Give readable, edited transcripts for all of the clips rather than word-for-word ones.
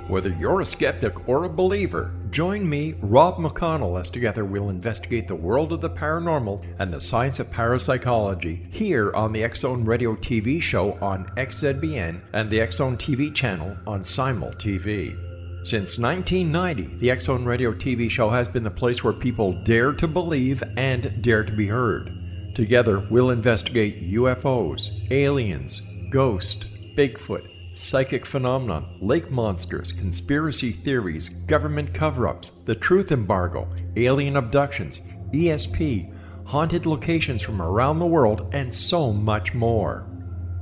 Whether you're a skeptic or a believer, join me, Rob McConnell, as together we'll investigate the world of the paranormal and the science of parapsychology here on the X-Zone Radio TV show on XZBN and the X-Zone TV channel on Simul TV. Since 1990, the X-Zone Radio TV show has been the place where people dare to believe and dare to be heard. Together, we'll investigate UFOs, aliens, ghosts, Bigfoot, psychic phenomenon, lake monsters, conspiracy theories, government cover-ups, the truth embargo, alien abductions, ESP, haunted locations from around the world, and so much more.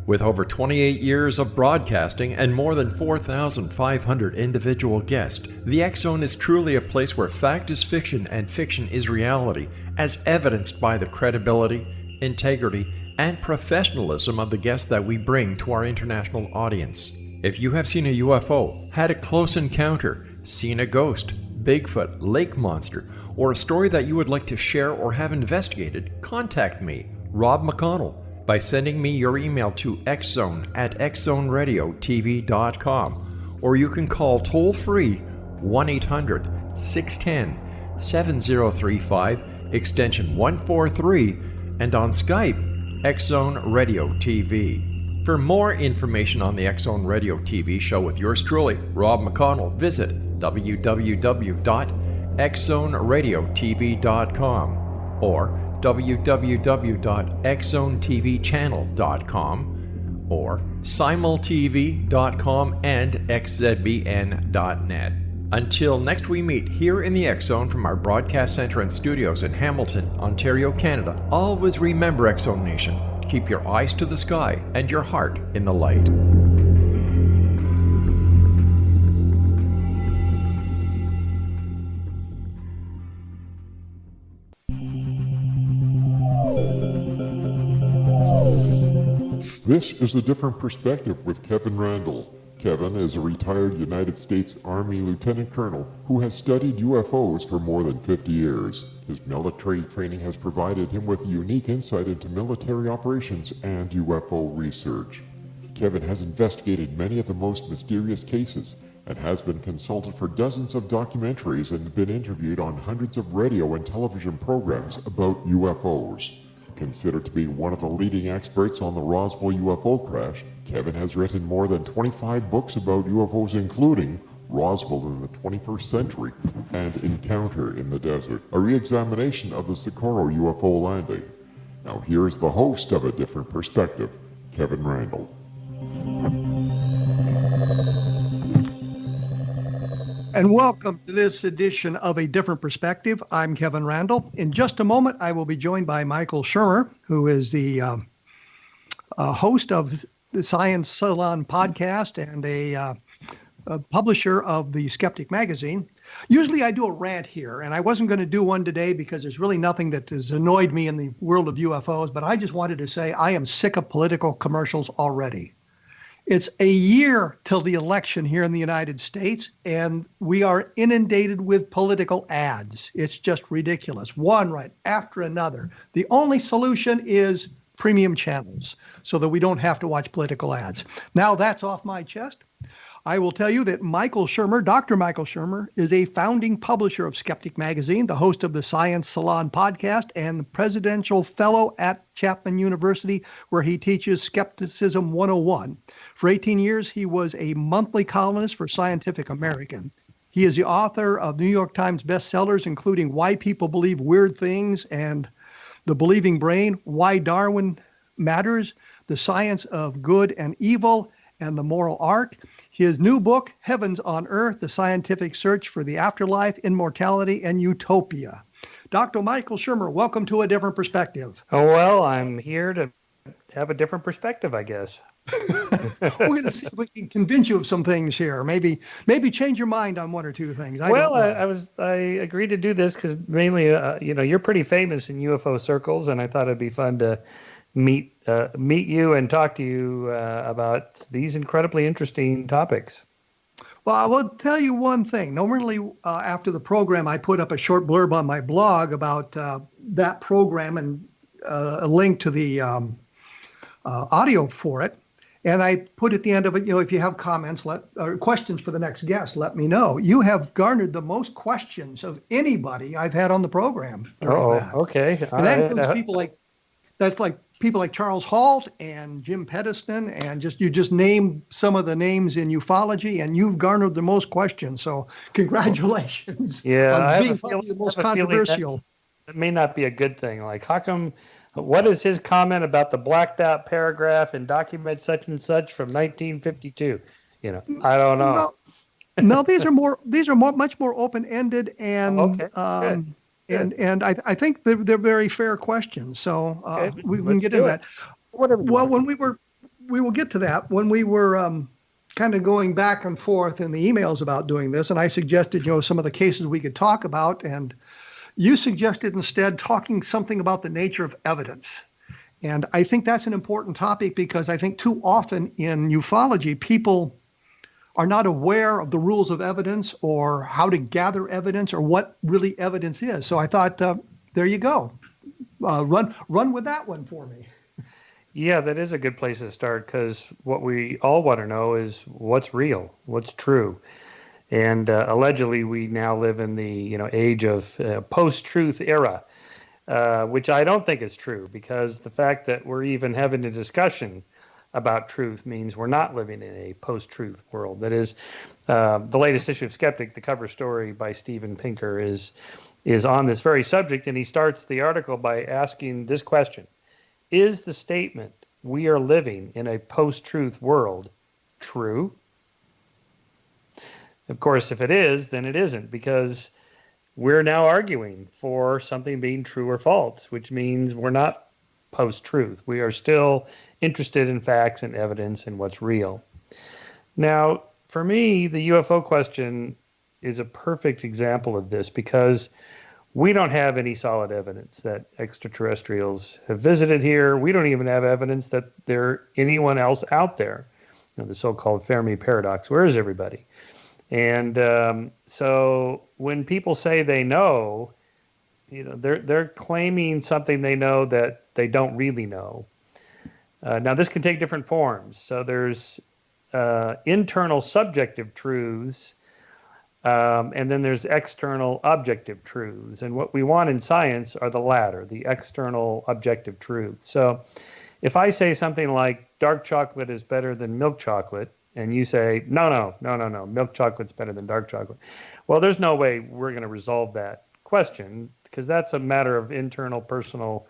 With over 28 years of broadcasting and more than 4,500 individual guests, the X-Zone is truly a place where fact is fiction and fiction is reality, as evidenced by the credibility, integrity, and professionalism of the guests that we bring to our international audience. If you have seen a UFO, had a close encounter, seen a ghost, Bigfoot, lake monster, or a story that you would like to share or have investigated, contact me, Rob McConnell, by sending me your email to xzone@xzoneradiotv.com, or you can call toll-free 1-800-610-7035, extension 143, and on Skype, X-Zone Radio TV. For more information on the X-Zone Radio TV show with yours truly, Rob McConnell, visit www.xzoneradiotv.com or www.xzonetvchannel.com or simultv.com and xzbn.net. Until next we meet here in the X-Zone from our broadcast center and studios in Hamilton, Ontario, Canada, always remember, X-Zone Nation, keep your eyes to the sky and your heart in the light. This is A Different Perspective with Kevin Randle. Kevin is a retired United States Army Lieutenant Colonel who has studied UFOs for more than 50 years. His military training has provided him with unique insight into military operations and UFO research. Kevin has investigated many of the most mysterious cases and has been consulted for dozens of documentaries and been interviewed on hundreds of radio and television programs about UFOs. Considered to be one of the leading experts on the Roswell UFO crash, Kevin has written more than 25 books about UFOs, including Roswell in the 21st Century and Encounter in the Desert, a re-examination of the Socorro UFO landing. Now here's the host of A Different Perspective, Kevin Randle. And welcome to this edition of A Different Perspective. I'm Kevin Randle. In just a moment, I will be joined by Michael Shermer, who is the host of the Science Salon Podcast and a publisher of the Skeptic magazine. Usually I do a rant here, and I wasn't going to do one today because there's really nothing that has annoyed me in the world of UFOs, but I just wanted to say I am sick of political commercials already. It's a year till the election here in the United States, and we are inundated with political ads. It's just ridiculous, one right after another. The only solution is premium channels so that we don't have to watch political ads. Now that's off my chest. I will tell you that Michael Shermer, Dr. Michael Shermer, is a founding publisher of Skeptic magazine, the host of the Science Salon Podcast, and the presidential fellow at Chapman University, where he teaches Skepticism 101. For 18 years, he was a monthly columnist for Scientific American. He is the author of New York Times bestsellers, including Why People Believe Weird Things and The Believing Brain, Why Darwin Matters, The Science of Good and Evil, and The Moral Arc. His new book, Heavens on Earth, The Scientific Search for the Afterlife, Immortality, and Utopia. Dr. Michael Shermer, welcome to A Different Perspective. Oh, well, I'm here to have a different perspective, I guess. We're going to see if we can convince you of some things here. Maybe change your mind on one or two things. I agreed to do this because mainly, you're pretty famous in UFO circles, and I thought it'd be fun to meet you and talk to you about these incredibly interesting topics. Well, I will tell you one thing. Normally, after the program, I put up a short blurb on my blog about that program and a link to the audio for it. And I put at the end of it, if you have comments or questions for the next guest, let me know. You have garnered the most questions of anybody I've had on the program during that. Okay. And that includes people like Charles Halt and Jim Pedeston, and you just name some of the names in ufology, and you've garnered the most questions. So congratulations on being probably the most controversial. It may not be a good thing. Like, how come? What is his comment about the blacked out paragraph in document such and such from 1952? I don't know. No, these are much more open-ended, and and I think they're very fair questions. So we can get into that. Well, we will get to that when we were kind of going back and forth in the emails about doing this, and I suggested some of the cases we could talk about, and you suggested instead talking something about the nature of evidence. And I think that's an important topic because I think too often in ufology, people are not aware of the rules of evidence or how to gather evidence or what really evidence is. So I thought, there you go. Run with that one for me. Yeah, that is a good place to start, because what we all want to know is what's real, what's true. And allegedly, we now live in the age of post-truth era, which I don't think is true, because the fact that we're even having a discussion about truth means we're not living in a post-truth world. That is, the latest issue of Skeptic, the cover story by Steven Pinker, is on this very subject, and he starts the article by asking this question: is the statement "we are living in a post-truth world" true? Of course, if it is, then it isn't, because we're now arguing for something being true or false, which means we're not post-truth. We are still interested in facts and evidence and what's real. Now, for me, the UFO question is a perfect example of this, because we don't have any solid evidence that extraterrestrials have visited here. We don't even have evidence that there's anyone else out there. The so-called Fermi paradox. Where is everybody? And so when people say they know, they're claiming something they know that they don't really know. Now, this can take different forms. So there's internal subjective truths, and then there's external objective truths. And what we want in science are the latter, the external objective truths. So if I say something like dark chocolate is better than milk chocolate, and you say, no, milk chocolate's better than dark chocolate. Well, there's no way we're going to resolve that question, because that's a matter of internal personal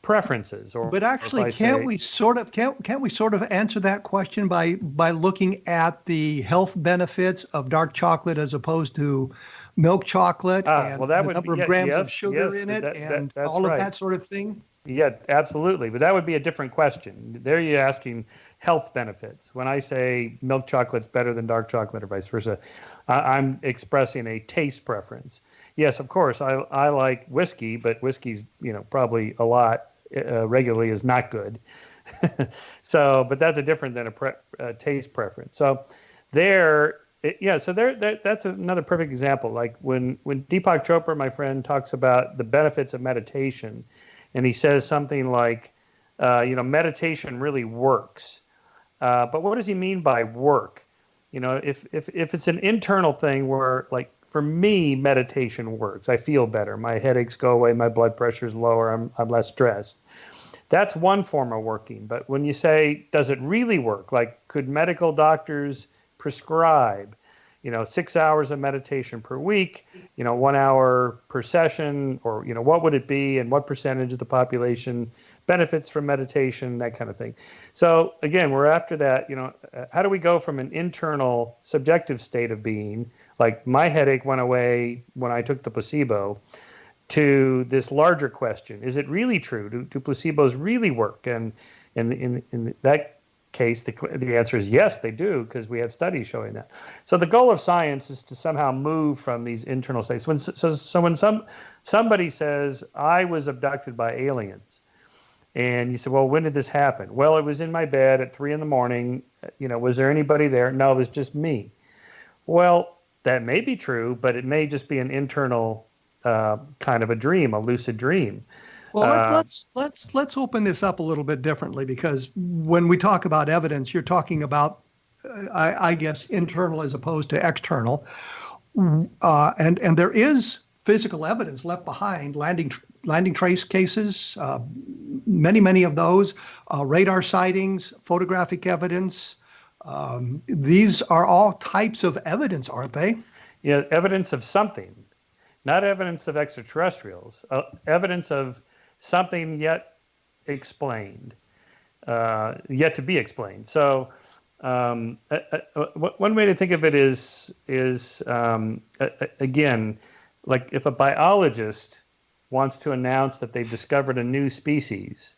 preferences. But actually, can't we sort of answer that question by looking at the health benefits of dark chocolate as opposed to milk chocolate, and the number of grams of sugar in it, and all of that sort of thing? Yeah, absolutely. But that would be a different question. There you're asking health benefits. When I say milk chocolate's better than dark chocolate or vice versa, I'm expressing a taste preference. Yes, of course, I like whiskey, but whiskey's, probably a lot regularly is not good. So, but that's different than a taste preference. So that's another perfect example. Like when Deepak Chopra, my friend, talks about the benefits of meditation, and he says something like, meditation really works. But what does he mean by work? If it's an internal thing where, like, for me, meditation works. I feel better. My headaches go away. My blood pressure is lower. I'm less stressed. That's one form of working. But when you say, does it really work? Like, could medical doctors prescribe 6 hours of meditation per week, 1 hour per session, or, what would it be, and what percentage of the population benefits from meditation, that kind of thing. So again, we're after that, how do we go from an internal subjective state of being, like my headache went away when I took the placebo, to this larger question: is it really true? Do placebos really work? And in that case, the answer is yes, they do, because we have studies showing that. So the goal of science is to somehow move from these internal states. When somebody says, I was abducted by aliens, and you say, well, when did this happen? Well, it was in my bed at 3 a.m. Was there anybody there? No, it was just me. Well, that may be true, but it may just be an internal kind of a dream, a lucid dream. Well, let's open this up a little bit differently, because when we talk about evidence, you're talking about, I guess, internal as opposed to external, and there is physical evidence left behind, landing trace cases, many of those, radar sightings, photographic evidence. These are all types of evidence, aren't they? Yeah, evidence of something, not evidence of extraterrestrials, evidence of something yet explained, yet to be explained. So one way to think of it is again, like if a biologist wants to announce that they've discovered a new species,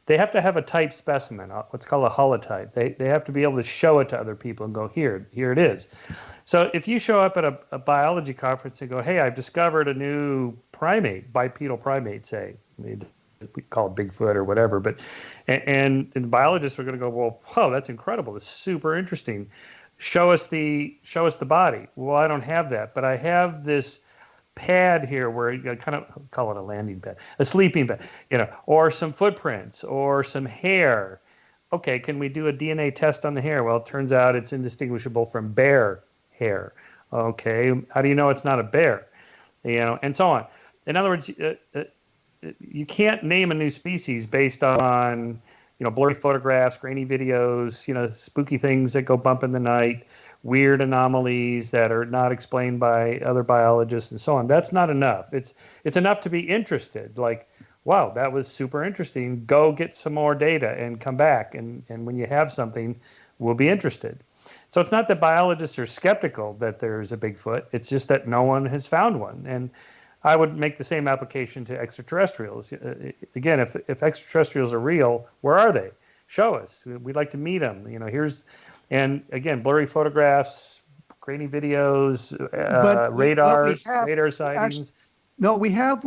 they have to have a type specimen, what's called a holotype. They have to be able to show it to other people and go, here it is. So if you show up at a biology conference and go, hey, I've discovered a new primate, bipedal primate, say, we call it Bigfoot or whatever, but and biologists are going to go, well, whoa, that's incredible. It's super interesting. Show us the body. Well, I don't have that, but I have this pad here where you kind of call it a landing pad, a sleeping pad, or some footprints or some hair. Okay, can we do a DNA test on the hair? Well, it turns out it's indistinguishable from bear hair. Okay, how do you know it's not a bear? And so on. In other words, you can't name a new species based on blurry photographs, grainy videos, spooky things that go bump in the night, weird anomalies that are not explained by other biologists and so on. That's not enough. It's enough to be interested. Like, wow, that was super interesting. Go get some more data and come back. And when you have something, we'll be interested. So it's not that biologists are skeptical that there's a Bigfoot. It's just that no one has found one. And I would make the same application to extraterrestrials. Again, if extraterrestrials are real, where are they? Show us. We'd like to meet them. And again, blurry photographs, grainy videos, radar sightings. We have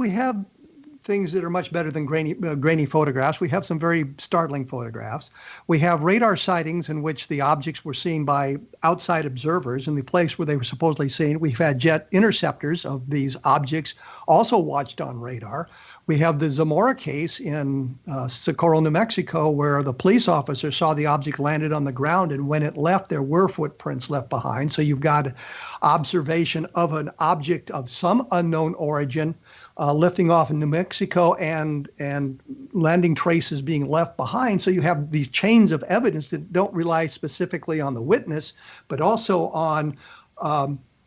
things that are much better than grainy photographs. We have some very startling photographs. We have radar sightings in which the objects were seen by outside observers in the place where they were supposedly seen. We've had jet interceptors of these objects also watched on radar. We have the Zamora case in Socorro, New Mexico, where the police officer saw the object landed on the ground, and when it left, there were footprints left behind. So you've got observation of an object of some unknown origin lifting off in New Mexico and landing traces being left behind. So you have these chains of evidence that don't rely specifically on the witness, but also on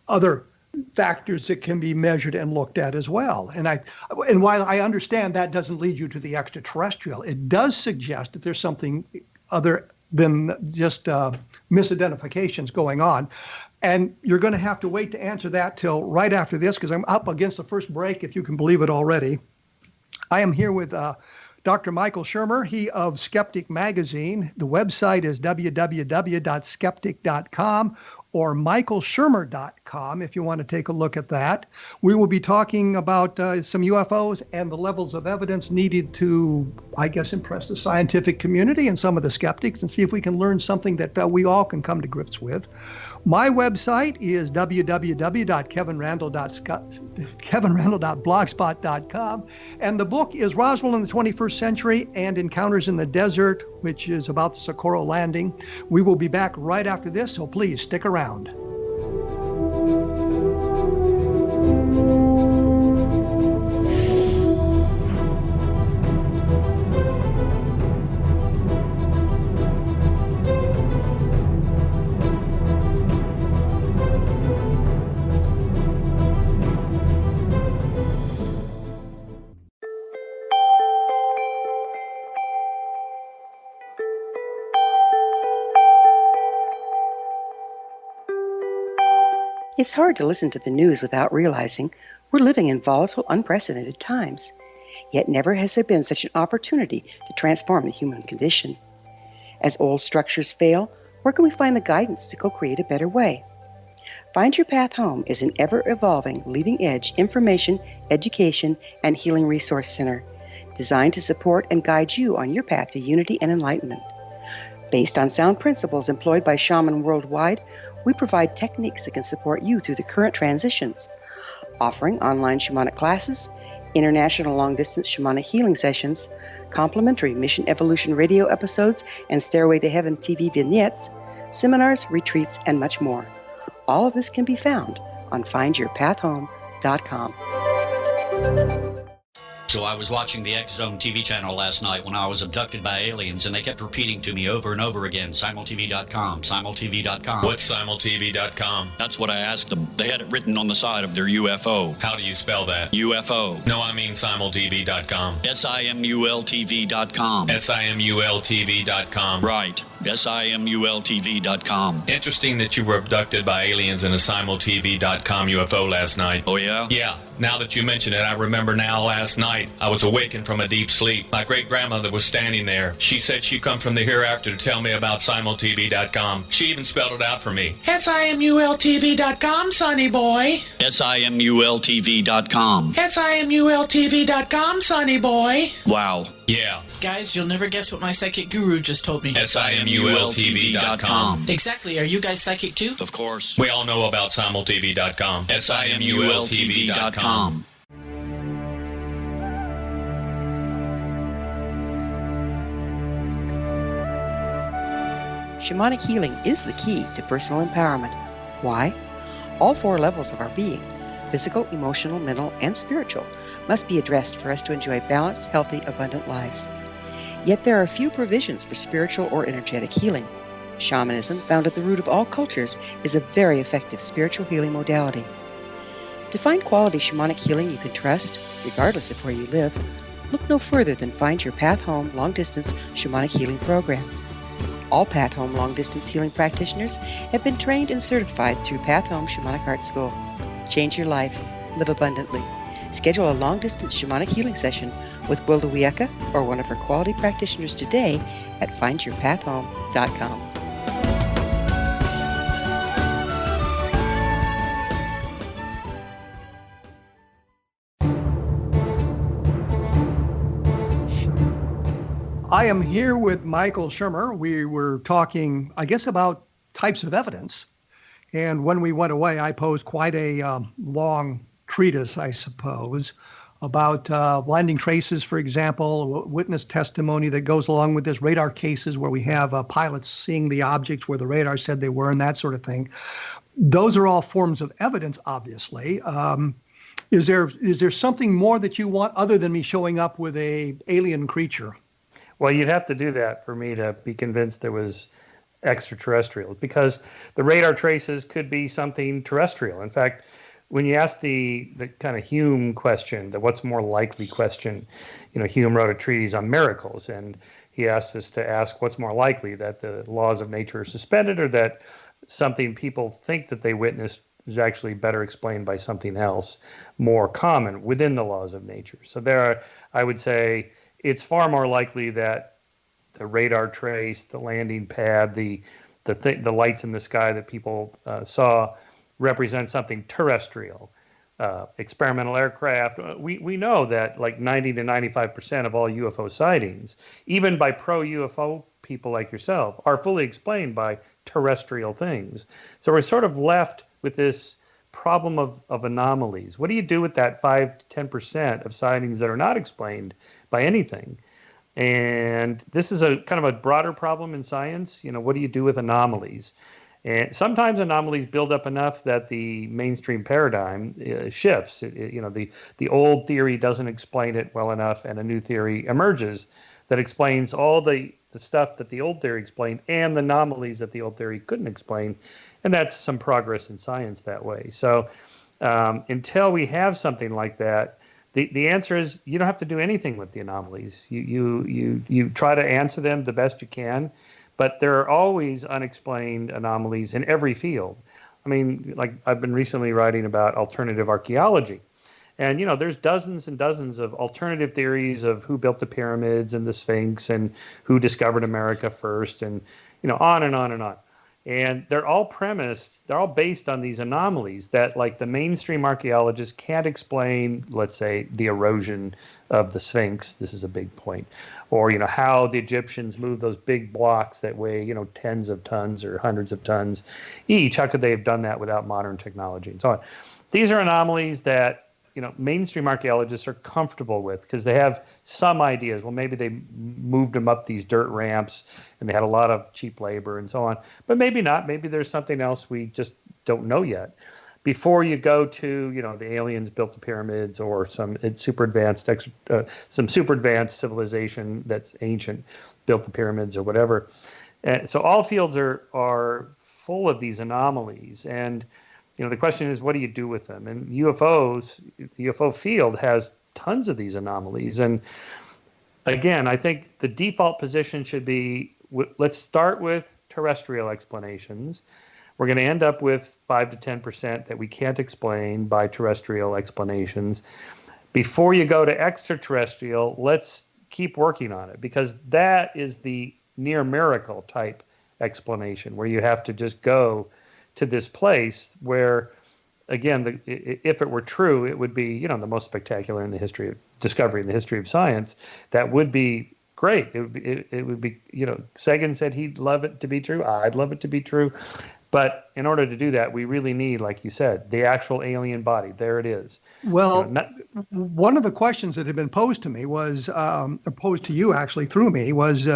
other factors that can be measured and looked at as well. And while I understand that doesn't lead you to the extraterrestrial, it does suggest that there's something other than just misidentifications going on. And you're going to have to wait to answer that till right after this, because I'm up against the first break, if you can believe it already. I am here with Dr. Michael Shermer, he of Skeptic Magazine. The website is www.skeptic.com or michaelshermer.com if you want to take a look at that. We will be talking about some UFOs and the levels of evidence needed to, I guess, impress the scientific community and some of the skeptics and see if we can learn something that we all can come to grips with. My website is www.kevinrandle.blogspot.com, and the book is Roswell in the 21st Century and Encounters in the Desert, which is about the Socorro landing. We will be back right after this, so please stick around. It's hard to listen to the news without realizing we're living in volatile, unprecedented times. Yet never has there been such an opportunity to transform the human condition. As old structures fail, where can we find the guidance to co-create a better way? Find Your Path Home is an ever-evolving, leading-edge information, education, and healing resource center designed to support and guide you on your path to unity and enlightenment. Based on sound principles employed by shaman worldwide, we provide techniques that can support you through the current transitions, offering online shamanic classes, international long-distance shamanic healing sessions, complimentary Mission Evolution radio episodes and Stairway to Heaven TV vignettes, seminars, retreats, and much more. All of this can be found on findyourpathhome.com. So I was watching the X Zone TV channel last night when I was abducted by aliens, and they kept repeating to me over and over again, simultv.com, simultv.com. What's simultv.com? That's what I asked them. They had it written on the side of their UFO. How do you spell that? UFO. No, I mean simultv.com. simultv.com. simultv.com. Right. simultv.com. Interesting that you were abducted by aliens in a simultv.com UFO last night. Oh, yeah? Yeah. Now that you mention it, I remember now last night I was awakened from a deep sleep. My great-grandmother was standing there. She said she'd come from the hereafter to tell me about simultv.com. She even spelled it out for me. simultv.com, sonny boy. simultv.com. simultv.com, sonny boy. Wow. Yeah. Guys, you'll never guess what my psychic guru just told me. simultv.com. Exactly. Are you guys psychic too? Of course. We all know about simultv.com. simultv.com. Shamanic healing is the key to personal empowerment. Why? All four levels of our being, physical, emotional, mental, and spiritual, must be addressed for us to enjoy balanced, healthy, abundant lives. Yet there are few provisions for spiritual or energetic healing. Shamanism, found at the root of all cultures, is a very effective spiritual healing modality. To find quality shamanic healing you can trust, regardless of where you live, look no further than Find Your Path Home Long-Distance Shamanic Healing Program. All Path Home Long-Distance Healing practitioners have been trained and certified through Path Home Shamanic Art School. Change your life. Live abundantly. Schedule a long-distance shamanic healing session with Gwilda Wiyaka or one of her quality practitioners today at findyourpathhome.com. I am here with Michael Shermer. We were talking, I guess, about types of evidence. And when we went away, I posed quite a long treatise, I suppose, about blinding traces, for example, witness testimony that goes along with this, radar cases where we have pilots seeing the objects where the radar said they were and that sort of thing. Those are all forms of evidence, obviously. Is there something more that you want other than me showing up with a alien creature? Well, you'd have to do that for me to be convinced there was extraterrestrials, because the radar traces could be something terrestrial. In fact, when you ask the kind of Hume question, the what's more likely question, Hume wrote a treatise on miracles, and he asked us to ask what's more likely, that the laws of nature are suspended or that something people think that they witnessed is actually better explained by something else more common within the laws of nature. So I would say, it's far more likely that the radar trace, the landing pad, the lights in the sky that people saw represent something terrestrial. Experimental aircraft. We know that like 90 to 95% of all UFO sightings, even by pro-UFO people like yourself, are fully explained by terrestrial things. So we're sort of left with this problem of anomalies. What do you do with that 5 to 10% of sightings that are not explained by anything? And this is a kind of a broader problem in science. What do you do with anomalies? And sometimes anomalies build up enough that the mainstream paradigm shifts. The old theory doesn't explain it well enough, and a new theory emerges that explains all the stuff that the old theory explained and the anomalies that the old theory couldn't explain. And that's some progress in science that way. So until we have something like that, the answer is you don't have to do anything with the anomalies. You try to answer them the best you can, but there are always unexplained anomalies in every field. I mean, like I've been recently writing about alternative archaeology. And, there's dozens and dozens of alternative theories of who built the pyramids and the Sphinx and who discovered America first, and, on and on and on. And they're all based on these anomalies that, like, the mainstream archaeologists can't explain, let's say, the erosion of the Sphinx. This is a big point. Or, how the Egyptians moved those big blocks that weigh, tens of tons or hundreds of tons each. How could they have done that without modern technology and so on? These are anomalies that, mainstream archaeologists are comfortable with, because they have some ideas. Well, maybe they moved them up these dirt ramps and they had a lot of cheap labor and so on, but maybe not. Maybe there's something else we just don't know yet. Before you go to, the aliens built the pyramids, or some super advanced civilization that's ancient built the pyramids or whatever. And so all fields are full of these anomalies, and the question is, what do you do with them? And the UFO field has tons of these anomalies. And again, I think the default position should be, let's start with terrestrial explanations. We're going to end up with 5 to 10% that we can't explain by terrestrial explanations. Before you go to extraterrestrial, let's keep working on it, because that is the near miracle type explanation, where you have to just go to this place where, again, if it were true, it would be, the most spectacular in the history of discovery, in the history of science. That would be great. It would be, Sagan said he'd love it to be true. I'd love it to be true. But in order to do that, we really need, like you said, the actual alien body. There it is. Well, one of the questions that had been posed to me was, posed to you actually through me, was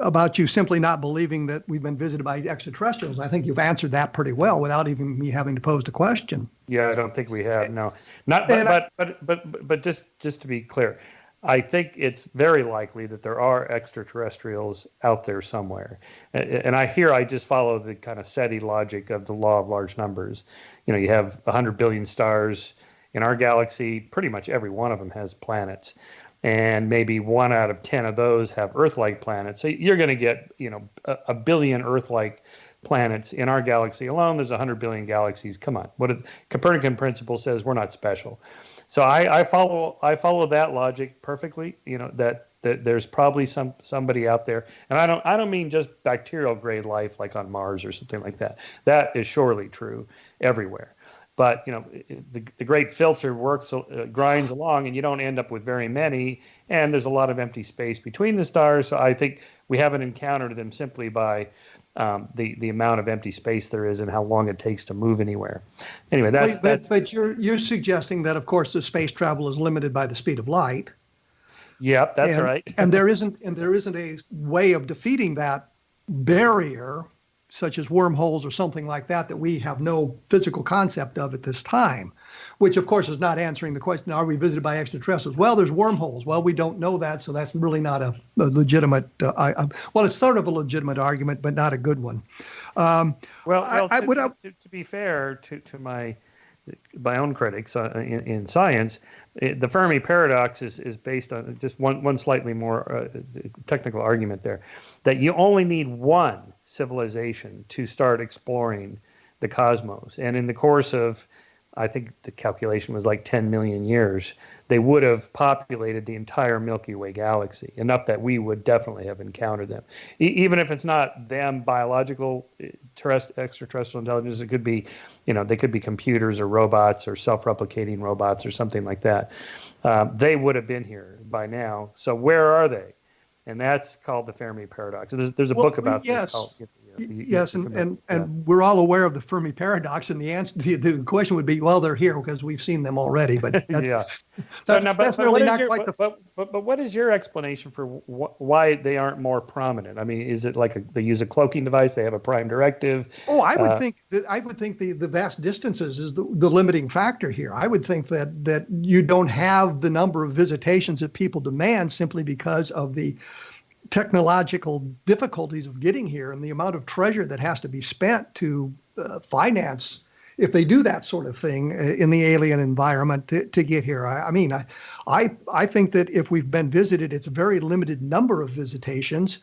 about you simply not believing that we've been visited by extraterrestrials. I think you've answered that pretty well without even me having to pose the question. Yeah, I don't think we have. No, but just to be clear, I think it's very likely that there are extraterrestrials out there somewhere. And I just follow the kind of SETI logic of the law of large numbers. You have 100 billion stars in our galaxy. Pretty much every one of them has planets. And maybe 1 out of 10 of those have Earth-like planets. So you're going to get, a billion Earth-like planets in our galaxy alone. There's 100 billion galaxies. Come on. Copernican principle says we're not special. So I follow that logic perfectly. That there's probably somebody out there, and I don't mean just bacterial grade life like on Mars or something like that. That is surely true everywhere. But the great filter grinds along, and you don't end up with very many. And there's a lot of empty space between the stars. So I think we haven't encountered them simply by the amount of empty space there is and how long it takes to move anywhere. Anyway, but you're suggesting that, of course, the space travel is limited by the speed of light. Yep, that's right. And there isn't a way of defeating that barrier, such as wormholes or something like that we have no physical concept of at this time, which of course is not answering the question, are we visited by extraterrestrials? Well, there's wormholes. Well, we don't know that, so that's really not a legitimate, it's sort of a legitimate argument, but not a good one. To be fair to my own critics in science, the Fermi paradox is based on just one slightly more technical argument there, that you only need one civilization to start exploring the cosmos. And in the course of, I think the calculation was like 10 million years, they would have populated the entire Milky Way galaxy, enough that we would definitely have encountered them. Even if it's not them biological extraterrestrial intelligence, it could be, they could be computers or robots or self-replicating robots or something like that. They would have been here by now. So where are they? And that's called the Fermi paradox. There's a book about this called. Yes, and we're all aware of the Fermi paradox, and the answer, the question would be, well, they're here because we've seen them already. But that's really not quite the. But what is your explanation for why they aren't more prominent? I mean, is it like they use a cloaking device? They have a prime directive? Oh, I would think the vast distances is the limiting factor here. I would think that you don't have the number of visitations that people demand simply because of the technological difficulties of getting here and the amount of treasure that has to be spent to finance, if they do that sort of thing in the alien environment to get here. I think that if we've been visited, it's a very limited number of visitations.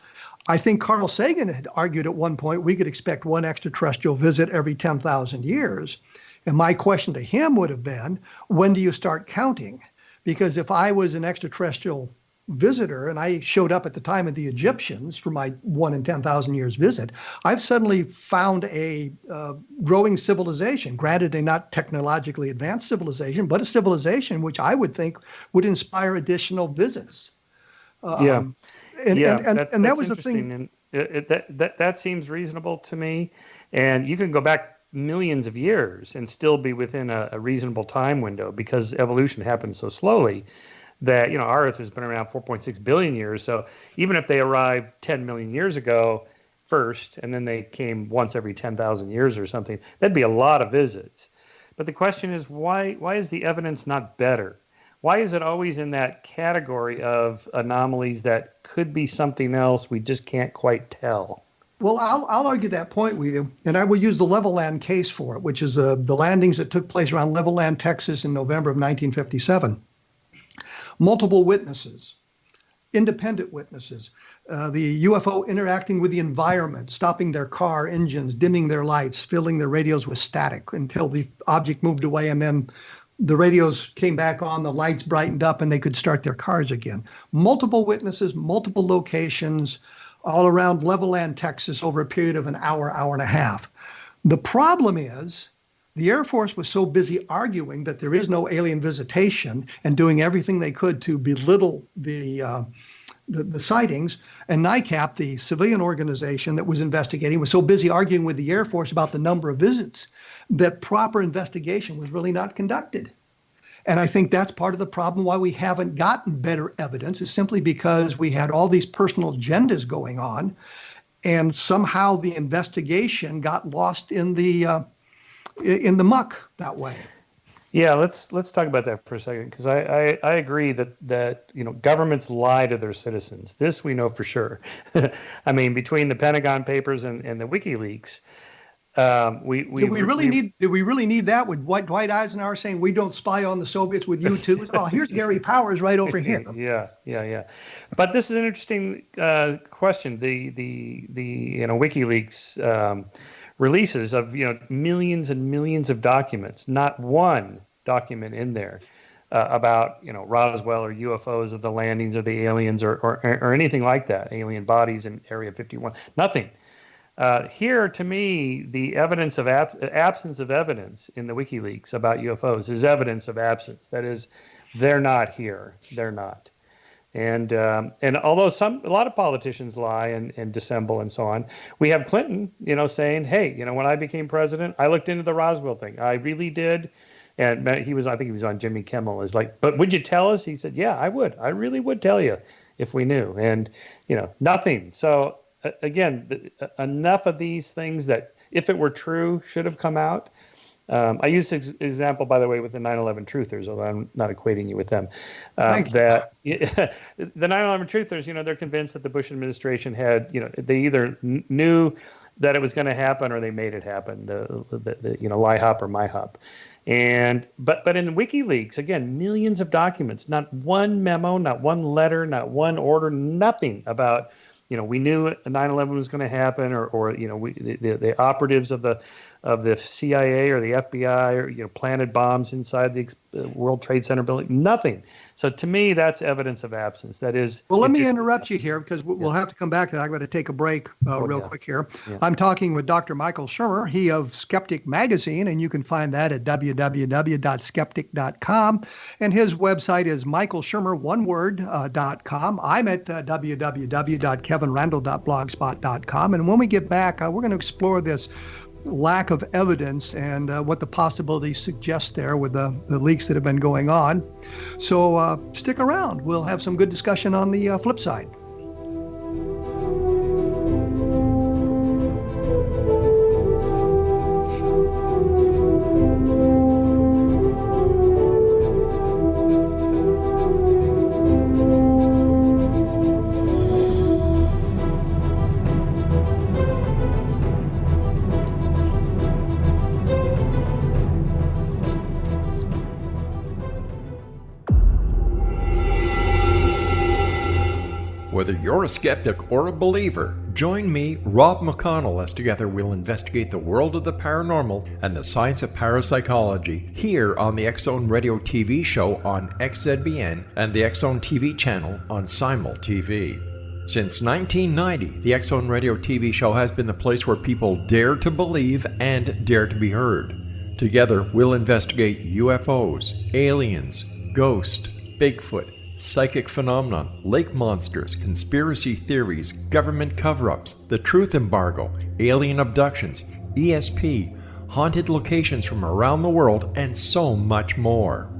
I think Carl Sagan had argued at one point we could expect one extraterrestrial visit every 10,000 years. And my question to him would have been, when do you start counting? Because if I was an extraterrestrial visitor and I showed up at the time of the Egyptians for my 1 in 10,000 years visit, I've suddenly found a growing civilization, granted a not technologically advanced civilization, but a civilization which I would think would inspire additional visits. And that was the thing. That seems reasonable to me. And you can go back millions of years and still be within a reasonable time window, because evolution happens so slowly that, our Earth has been around 4.6 billion years. So even if they arrived 10 million years ago first, and then they came once every 10,000 years or something, that'd be a lot of visits. But the question is, why is the evidence not better? Why is it always in that category of anomalies that could be something else we just can't quite tell? Well, I'll argue that point with you, and I will use the Levelland case for it, which is the landings that took place around Levelland, Texas in November of 1957. Multiple witnesses, independent witnesses, the UFO interacting with the environment, stopping their car engines, dimming their lights, filling their radios with static until the object moved away, and then the radios came back on, the lights brightened up, and they could start their cars again. Multiple witnesses, multiple locations, all around Levelland, Texas, over a period of an hour, hour and a half. The problem is the Air Force was so busy arguing that there is no alien visitation and doing everything they could to belittle the sightings. And NICAP, the civilian organization that was investigating, was so busy arguing with the Air Force about the number of visits that proper investigation was really not conducted. And I think that's part of the problem why we haven't gotten better evidence, is simply because we had all these personal agendas going on, and somehow the investigation got lost in the muck that way. Yeah, let's talk about that for a second, because I agree that governments lie to their citizens. This we know for sure. I mean, between the Pentagon Papers and the WikiLeaks, did we really need that with Dwight Eisenhower saying we don't spy on the Soviets with you too? Oh, here's Gary Powers right over here. Yeah. But this is an interesting question. The WikiLeaks releases of millions and millions of documents, not one document in there about Roswell or UFOs, of the landings of the aliens or anything like that, alien bodies in Area 51. Nothing. Here, to me, the evidence of absence of evidence in the WikiLeaks about UFOs is evidence of absence. That is, they're not here. They're not. And although a lot of politicians lie and dissemble and so on, we have Clinton, saying, hey, when I became president, I looked into the Roswell thing. I really did. And I think he was on Jimmy Kimmel. Is like, but would you tell us? He said, yeah, I would. I really would tell you if we knew. And, nothing. So again, enough of these things that if it were true should have come out. I use this example, by the way, with the 9/11 truthers, although I'm not equating you with them. The 9/11 truthers, they're convinced that the Bush administration had, they either knew that it was going to happen or they made it happen. The lie hop or my hop. And but in WikiLeaks, again, millions of documents, not one memo, not one letter, not one order, nothing about. We knew 9/11 was going to happen, or the operatives of the CIA or the FBI planted bombs inside the World Trade Center building. Nothing. So to me, that's evidence of absence. That is. Well, let me interrupt you here, because we'll have to come back to that. I'm going to take a break quick here. Yeah. I'm talking with Dr. Michael Shermer, he of Skeptic Magazine, and you can find that at www.skeptic.com. And his website is michaelshermer.com. I'm at www.kevinrandle.blogspot.com. And when we get back, we're going to explore this lack of evidence and what the possibilities suggest there with the leaks that have been going on. So stick around. We'll have some good discussion on the flip side. Whether you're a skeptic or a believer, join me, Rob McConnell, as together we'll investigate the world of the paranormal and the science of parapsychology here on the X-Zone Radio TV show on XZBN and the X-Zone TV channel on Simul TV. Since 1990, the X-Zone Radio TV show has been the place where people dare to believe and dare to be heard. Together, we'll investigate UFOs, aliens, ghosts, Bigfoot, psychic phenomenon, lake monsters, conspiracy theories, government cover-ups, the truth embargo, alien abductions, ESP, haunted locations from around the world, and so much more.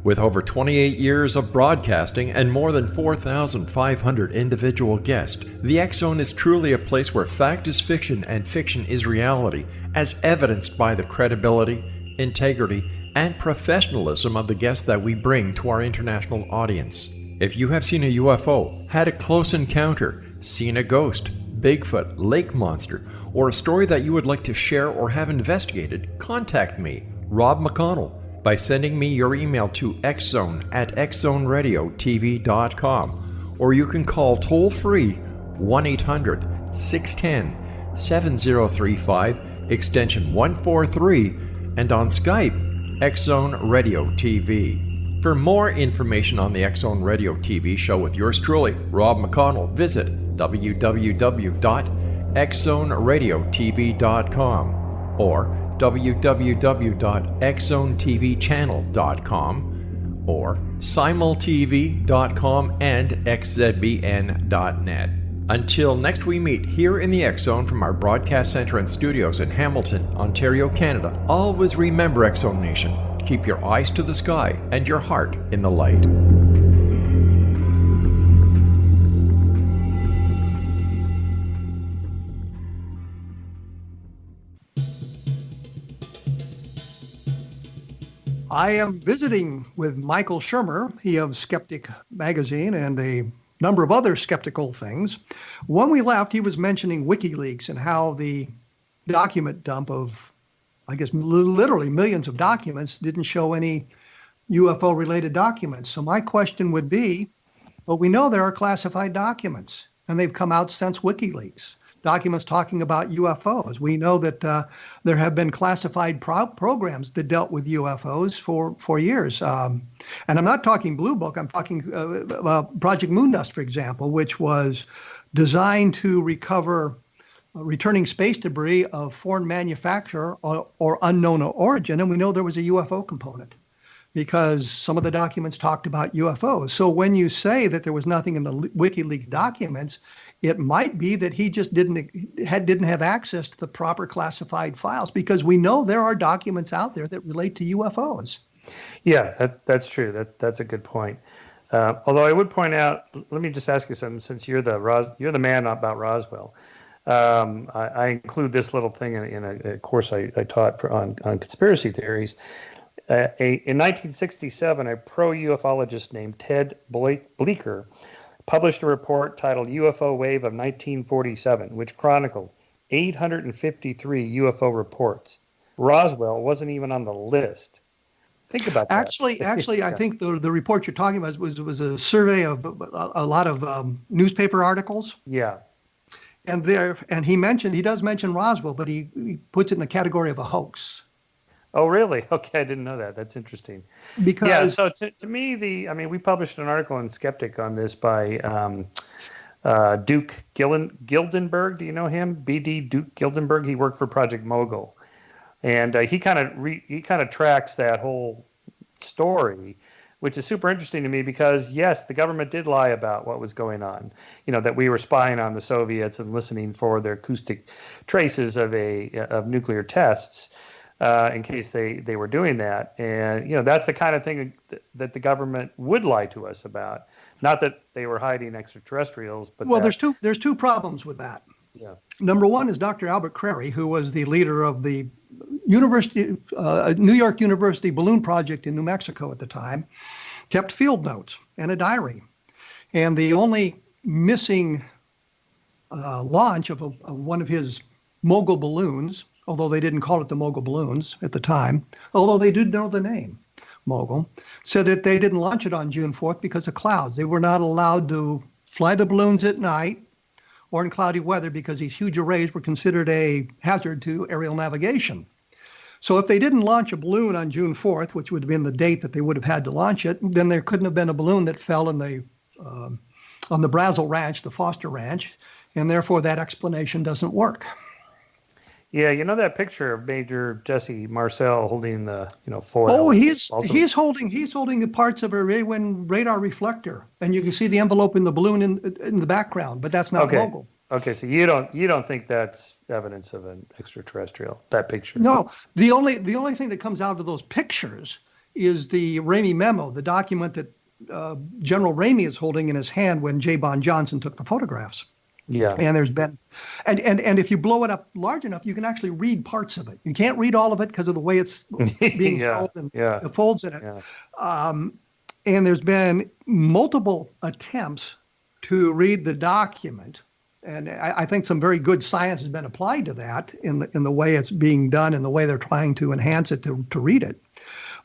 With over 28 years of broadcasting and more than 4,500 individual guests, the X Zone is truly a place where fact is fiction and fiction is reality, as evidenced by the credibility, integrity, and professionalism of the guests that we bring to our international audience. If you have seen a UFO, had a close encounter, seen a ghost, Bigfoot, lake monster, or a story that you would like to share or have investigated, contact me, Rob McConnell, by sending me your email to xzone@xzoneradiotv.com, or you can call toll-free 1-800-610-7035, extension 143, and on Skype, X Zone Radio TV. For more information on the X Zone Radio TV show with yours truly, Rob McConnell, visit www.xzoneradiotv.com or www.xzonetvchannel.com or simultv.com and xzbn.net. Until next we meet here in the X Zone from our broadcast center and studios in Hamilton, Ontario, Canada, always remember, X Zone Nation, keep your eyes to the sky and your heart in the light. I am visiting with Michael Shermer, he of Skeptic magazine and a number of other skeptical things. When we left, he was mentioning WikiLeaks and how the document dump of, I guess, literally millions of documents didn't show any UFO-related documents. So my question would be, well, we know there are classified documents, and they've come out since WikiLeaks. Documents talking about UFOs. We know that there have been classified programs that dealt with UFOs for years. And I'm not talking Blue Book. I'm talking Project Moondust, for example, which was designed to recover returning space debris of foreign manufacture or unknown origin. And we know there was a UFO component because some of the documents talked about UFOs. So when you say that there was nothing in the WikiLeaks documents, it might be that he just didn't have access to the proper classified files, because we know there are documents out there that relate to UFOs. Yeah, that's true. That's a good point. Although I would point out, let me just ask you something, since you're the man about Roswell. I include this little thing in a course I taught on conspiracy theories. In 1967, a pro-ufologist named Ted Bleecker published a report titled UFO Wave of 1947, which chronicled 853 UFO reports. Roswell wasn't even on the list. Think about that. Actually, I think the report you're talking about was a survey of a lot of newspaper articles. Yeah. And he does mention Roswell, but he puts it in the category of a hoax. Oh, really? Okay, I didn't know that. That's interesting. Because yeah, so to me, we published an article in Skeptic on this by Duke Gildenberg. Do you know him? B.D. Duke Gildenberg. He worked for Project Mogul, and he kind of tracks that whole story, which is super interesting to me because yes, the government did lie about what was going on. That we were spying on the Soviets and listening for their acoustic traces of nuclear tests. In case they were doing that. And, that's the kind of thing that the government would lie to us about. Not that they were hiding extraterrestrials, but there's two problems with that. Yeah. Number one is Dr. Albert Crary, who was the leader of the New York University balloon project in New Mexico at the time, kept field notes and a diary. And the only missing launch of one of his mogul balloons, although they didn't call it the Mogul balloons at the time, although they did know the name, Mogul, said that they didn't launch it on June 4th because of clouds. They were not allowed to fly the balloons at night or in cloudy weather because these huge arrays were considered a hazard to aerial navigation. So if they didn't launch a balloon on June 4th, which would have been the date that they would have had to launch it, then there couldn't have been a balloon that fell on the Brazel Ranch, the Foster Ranch, and therefore that explanation doesn't work. Yeah, that picture of Major Jesse Marcel holding the foil. Oh, he's holding the parts of a radar reflector, and you can see the envelope in the balloon in the background. But that's not Mogul. Okay, so you don't think that's evidence of an extraterrestrial, that picture? No, the only thing that comes out of those pictures is the Ramey memo, the document that General Ramey is holding in his hand when J. Bond Johnson took the photographs. Yeah. And there's been, and if you blow it up large enough, you can actually read parts of it. You can't read all of it because of the way it's being held and the folds in it. Yeah. And there's been multiple attempts to read the document. And I think some very good science has been applied to that in the way it's being done and the way they're trying to enhance it to read it.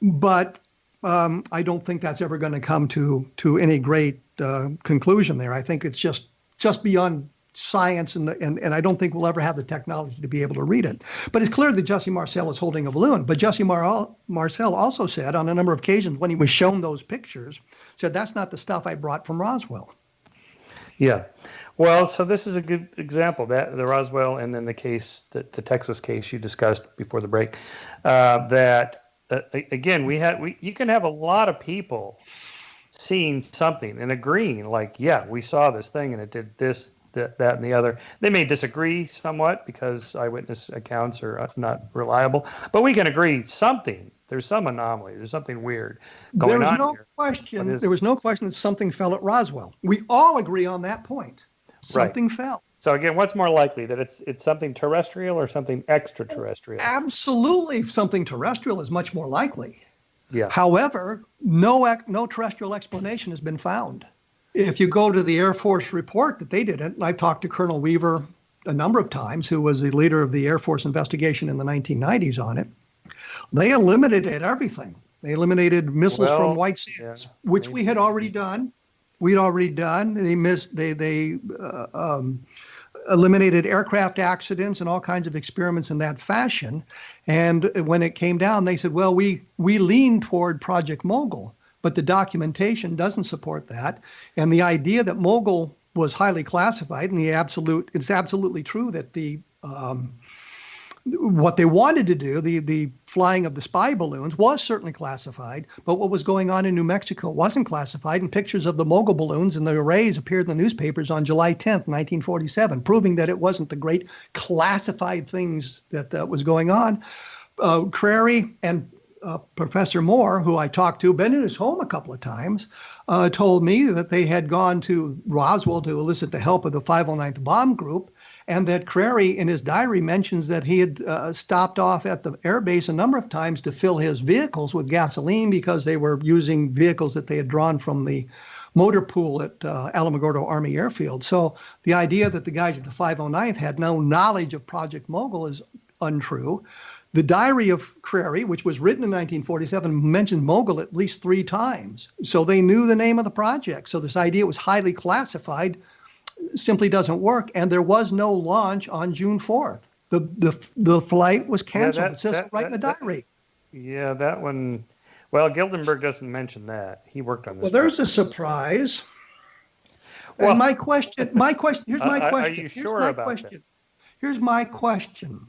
But I don't think that's ever going to come to any great conclusion there. I think it's just beyond science, and I don't think we'll ever have the technology to be able to read it. But it's clear that Jesse Marcel is holding a balloon. But Jesse Marcel also said on a number of occasions when he was shown those pictures, said, that's not the stuff I brought from Roswell. Yeah. Well, so this is a good example, that the Roswell and then the Texas case you discussed before the break, again, you can have a lot of people seeing something and agreeing, like, yeah, we saw this thing and it did this, that, and the other. They may disagree somewhat because eyewitness accounts are not reliable, but we can agree something. There's some anomaly. There's something weird going on here. There was no question that something fell at Roswell. We all agree on that point. Something fell. So again, what's more likely, that it's something terrestrial or something extraterrestrial? Absolutely, something terrestrial is much more likely. Yeah. However, no terrestrial explanation has been found. If you go to the Air Force report that they did it, and I've talked to Colonel Weaver a number of times, who was the leader of the Air Force investigation in the 1990s on it, they eliminated everything. They eliminated missiles from White Sands, which we had already done. We'd already done. They eliminated aircraft accidents and all kinds of experiments in that fashion. And when it came down, they said, well, we lean toward Project Mogul, but the documentation doesn't support that. And the idea that Mogul was highly classified, and it's absolutely true that what they wanted to do, the flying of the spy balloons, was certainly classified, but what was going on in New Mexico wasn't classified, and pictures of the Mogul balloons and the arrays appeared in the newspapers on July 10th, 1947, proving that it wasn't the great classified things that was going on. Crary and Professor Moore, who I talked to, been in his home a couple of times, told me that they had gone to Roswell to elicit the help of the 509th Bomb Group, and that Crary in his diary mentions that he had stopped off at the airbase a number of times to fill his vehicles with gasoline because they were using vehicles that they had drawn from the motor pool at Alamogordo Army Airfield. So the idea that the guys at the 509th had no knowledge of Project Mogul is untrue. The diary of Crary, which was written in 1947, mentioned Mogul at least 3 times. So they knew the name of the project. So this idea was highly classified simply doesn't work. And there was no launch on June 4th. The flight was canceled. It says right in the diary. That one. Well, Gildenberg doesn't mention that. He worked on this. Well, there's a surprise. Well, and here's my question. Are you sure about that? Here's my question.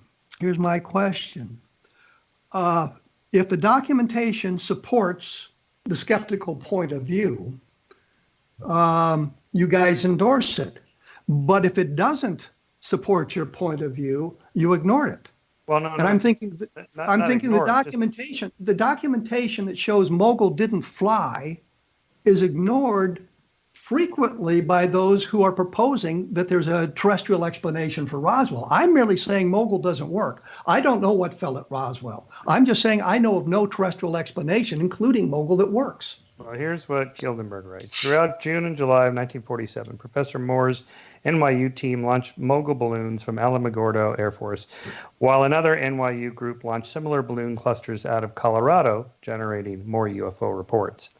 If the documentation supports the skeptical point of view, you guys endorse it. But if it doesn't support your point of view, you ignore it. Well, no. And I'm thinking the documentation that shows Mogul didn't fly is ignored frequently by those who are proposing that there's a terrestrial explanation for Roswell. I'm merely saying Mogul doesn't work. I don't know what fell at Roswell. I'm just saying I know of no terrestrial explanation, including Mogul, that works. Well, here's what Gildenberg writes. Throughout June and July of 1947, Professor Moore's NYU team launched Mogul balloons from Alamogordo Air Force, while another NYU group launched similar balloon clusters out of Colorado, generating more UFO reports.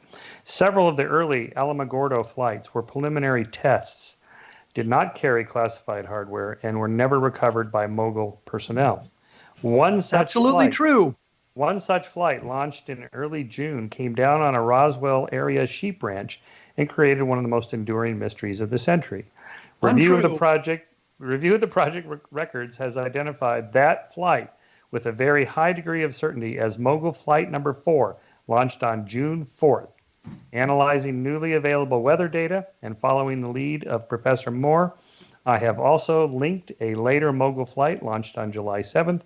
Several of the early Alamogordo flights were preliminary tests, did not carry classified hardware, and were never recovered by Mogul personnel. One such flight launched in early June came down on a Roswell area sheep ranch and created one of the most enduring mysteries of the century. Review of the project records has identified that flight with a very high degree of certainty as Mogul Flight Number 4, launched on June 4th. Analyzing newly available weather data and following the lead of Professor Moore, I have also linked a later mogul flight launched on July 7th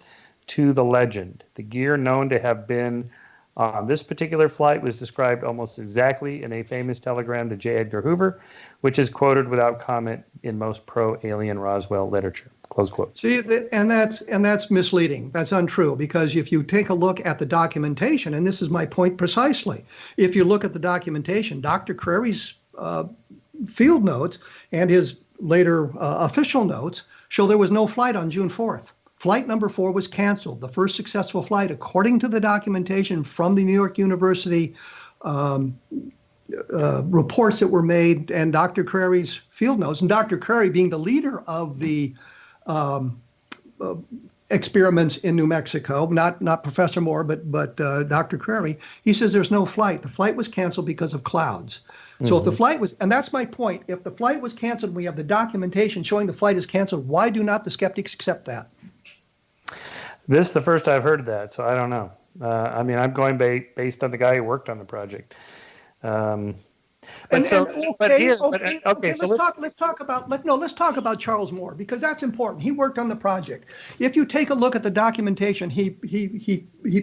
to the legend. The gear known to have been on this particular flight was described almost exactly in a famous telegram to J. Edgar Hoover, which is quoted without comment in most pro-alien Roswell literature. Close quote. See, and that's misleading. That's untrue, because if you take a look at the documentation, and this is my point precisely, if you look at the documentation, Dr. Crary's field notes and his later official notes show there was no flight on June 4th. Flight number 4 was canceled. The first successful flight, according to the documentation from the New York University reports that were made and Dr. Crary's field notes, and Dr. Crary being the leader of the experiments in New Mexico, not Professor Moore, but Dr. Crary, he says there's no flight. The flight was canceled because of clouds. So if the flight was, and that's my point, if the flight was canceled, we have the documentation showing the flight is canceled, why do not the skeptics accept that? This is the first I've heard of that, so I don't know. I mean, I'm going based on the guy who worked on the project. Let's talk about Charles Moore, because that's important. He worked on the project. If you take a look at the documentation he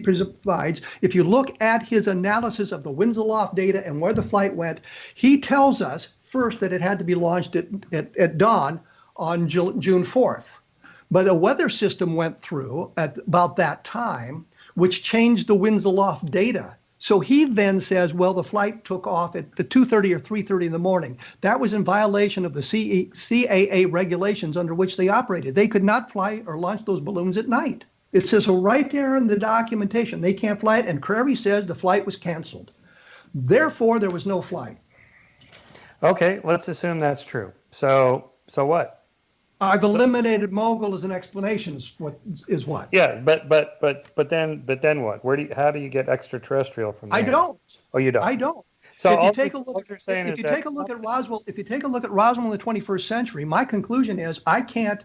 provides, if you look at his analysis of the Winseloff data and where the flight went, he tells us first that it had to be launched at dawn on June 4th. But a weather system went through at about that time, which changed the Winseloff data. So he then says, well, the flight took off at 2:30 or 3:30 in the morning. That was in violation of the CAA regulations under which they operated. They could not fly or launch those balloons at night. It says so right there in the documentation. They can't fly it, and Crary says the flight was canceled. Therefore, there was no flight. Okay, let's assume that's true. So what? I've eliminated mogul as an explanation. Is what? Yeah, but then what? How do you get extraterrestrial from there? I don't. Oh, you don't. I don't. So if you take a look at Roswell, if you take a look at Roswell in the 21st century, my conclusion is I can't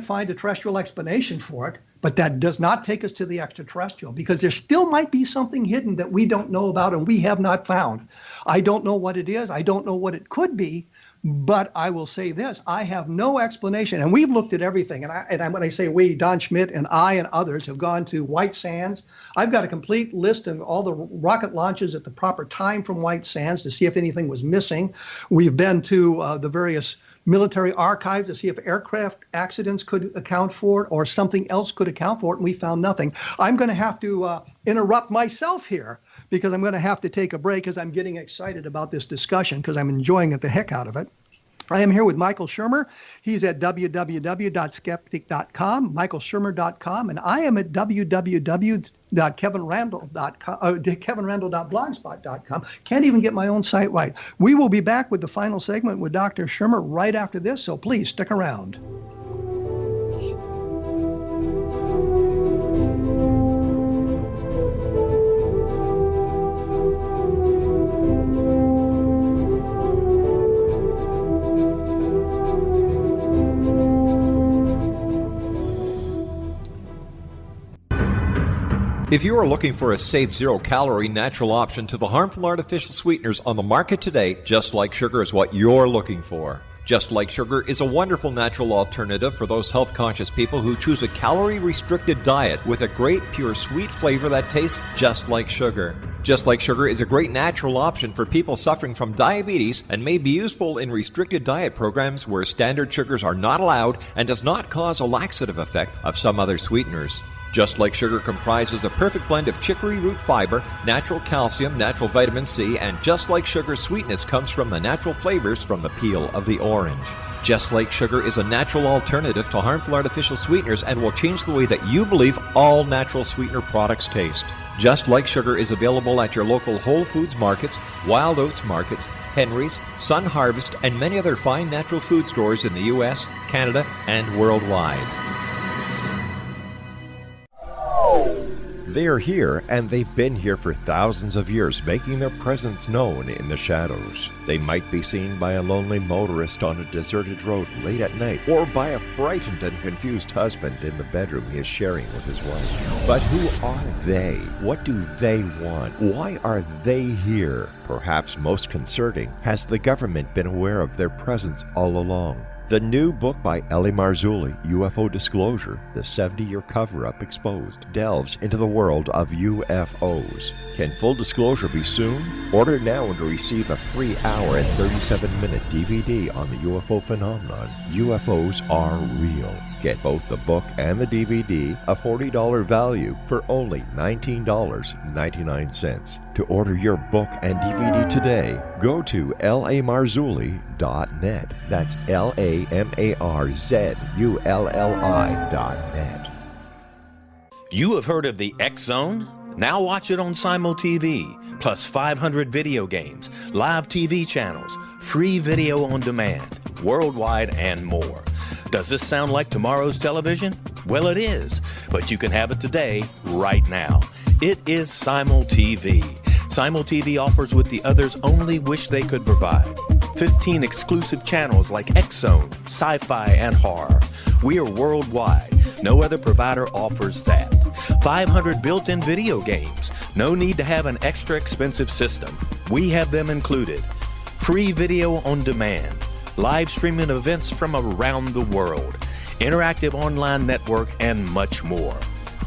find a terrestrial explanation for it. But that does not take us to the extraterrestrial, because there still might be something hidden that we don't know about and we have not found. I don't know what it is. I don't know what it could be. But I will say this, I have no explanation, and we've looked at everything, and when I say we, Don Schmidt and I and others have gone to White Sands. I've got a complete list of all the rocket launches at the proper time from White Sands to see if anything was missing. We've been to the various military archives to see if aircraft accidents could account for it or something else could account for it, and we found nothing. I'm going to have to interrupt myself here, because I'm going to have to take a break, because I'm getting excited about this discussion, because I'm enjoying it the heck out of it. I am here with Michael Shermer. He's at www.skeptic.com, michaelshermer.com, and I am at kevinrandle.blogspot.com. Can't even get my own site right. We will be back with the final segment with Dr. Shermer right after this, so please stick around. If you are looking for a safe, zero-calorie natural option to the harmful artificial sweeteners on the market today, Just Like Sugar is what you're looking for. Just Like Sugar is a wonderful natural alternative for those health-conscious people who choose a calorie-restricted diet with a great, pure, sweet flavor that tastes just like sugar. Just Like Sugar is a great natural option for people suffering from diabetes and may be useful in restricted diet programs where standard sugars are not allowed and does not cause a laxative effect of some other sweeteners. Just Like Sugar comprises a perfect blend of chicory root fiber, natural calcium, natural vitamin C, and Just Like Sugar's sweetness comes from the natural flavors from the peel of the orange. Just Like Sugar is a natural alternative to harmful artificial sweeteners and will change the way that you believe all natural sweetener products taste. Just Like Sugar is available at your local Whole Foods markets, Wild Oats markets, Henry's, Sun Harvest, and many other fine natural food stores in the U.S., Canada, and worldwide. They are here, and they've been here for thousands of years, making their presence known in the shadows. They might be seen by a lonely motorist on a deserted road late at night, or by a frightened and confused husband in the bedroom he is sharing with his wife. But who are they? What do they want? Why are they here? Perhaps most concerning, has the government been aware of their presence all along? The new book by Ellie Marzulli, UFO Disclosure, The 70-Year Cover-Up Exposed, delves into the world of UFOs. Can full disclosure be soon? Order now and receive a free hour and 37-minute DVD on the UFO phenomenon. UFOs are real. Get both the book and the DVD, a $40 value, for only $19.99. To order your book and DVD today, go to lamarzulli.net. That's LAMARZULLI.net. You have heard of the X Zone? Now watch it on Simul TV, plus 500 video games, live TV channels, free video on demand, worldwide, and more. Does this sound like tomorrow's television? Well, it is, but you can have it today, right now. It is Simul TV. Simul TV offers what the others only wish they could provide. 15 exclusive channels like X-Zone, Sci-Fi, and Horror. We are worldwide. No other provider offers that. 500 built-in video games. No need to have an extra expensive system. We have them included. Free video on demand. Live streaming events from around the world, interactive online network, and much more.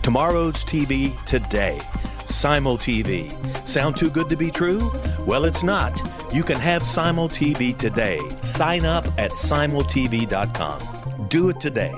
Tomorrow's TV today. Simul TV. Sound too good to be true? Well, it's not. You can have Simul TV today. Sign up at simultv.com. Do it today.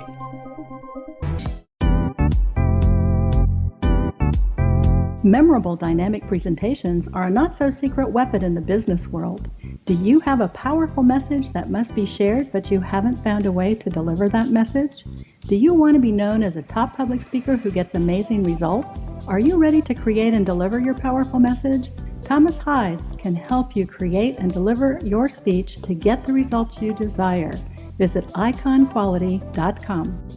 Memorable dynamic presentations are a not-so-secret weapon in the business world. Do you have a powerful message that must be shared, but you haven't found a way to deliver that message? Do you want to be known as a top public speaker who gets amazing results? Are you ready to create and deliver your powerful message? Thomas Hides can help you create and deliver your speech to get the results you desire. Visit iconquality.com.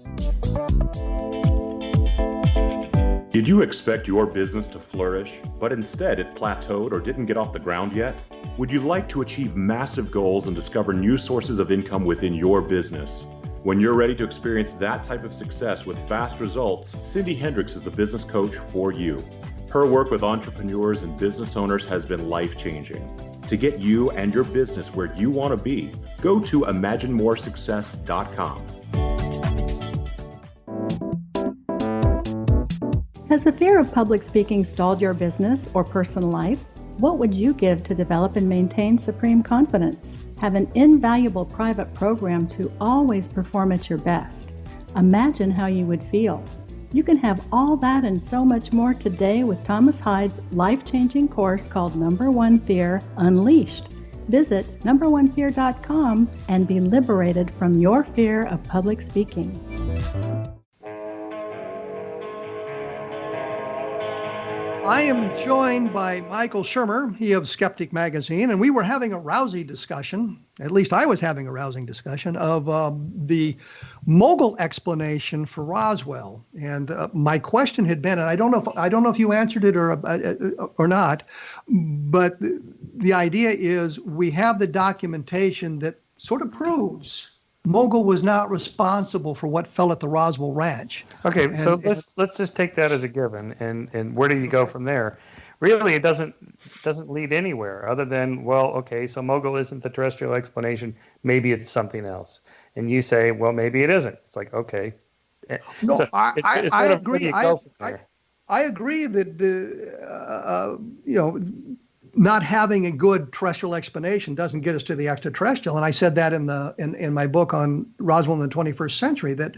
Did you expect your business to flourish, but instead it plateaued or didn't get off the ground yet? Would you like to achieve massive goals and discover new sources of income within your business? When you're ready to experience that type of success with fast results, Cindy Hendricks is the business coach for you. Her work with entrepreneurs and business owners has been life-changing. To get you and your business where you want to be, go to imaginemoresuccess.com. Has the fear of public speaking stalled your business or personal life? What would you give to develop and maintain supreme confidence? Have an invaluable private program to always perform at your best. Imagine how you would feel. You can have all that and so much more today with Thomas Hides' life-changing course called Number One Fear Unleashed. Visit numberonefear.com and be liberated from your fear of public speaking. I am joined by Michael Shermer, he of Skeptic magazine, and we were having a rousing discussion, at least I was having a rousing discussion, of the mogul explanation for Roswell. And my question had been, and I don't know if you answered it or not, but the idea is we have the documentation that sort of proves Mogul was not responsible for what fell at the Roswell Ranch. Okay, so let's just take that as a given, and where do you go from there? Really, it doesn't lead anywhere other than, well, okay, so Mogul isn't the terrestrial explanation. Maybe it's something else, and you say, well, maybe it isn't. It's like, okay. No, so I agree. I agree that not having a good terrestrial explanation doesn't get us to the extraterrestrial. And I said that in my book on Roswell in the 21st century, that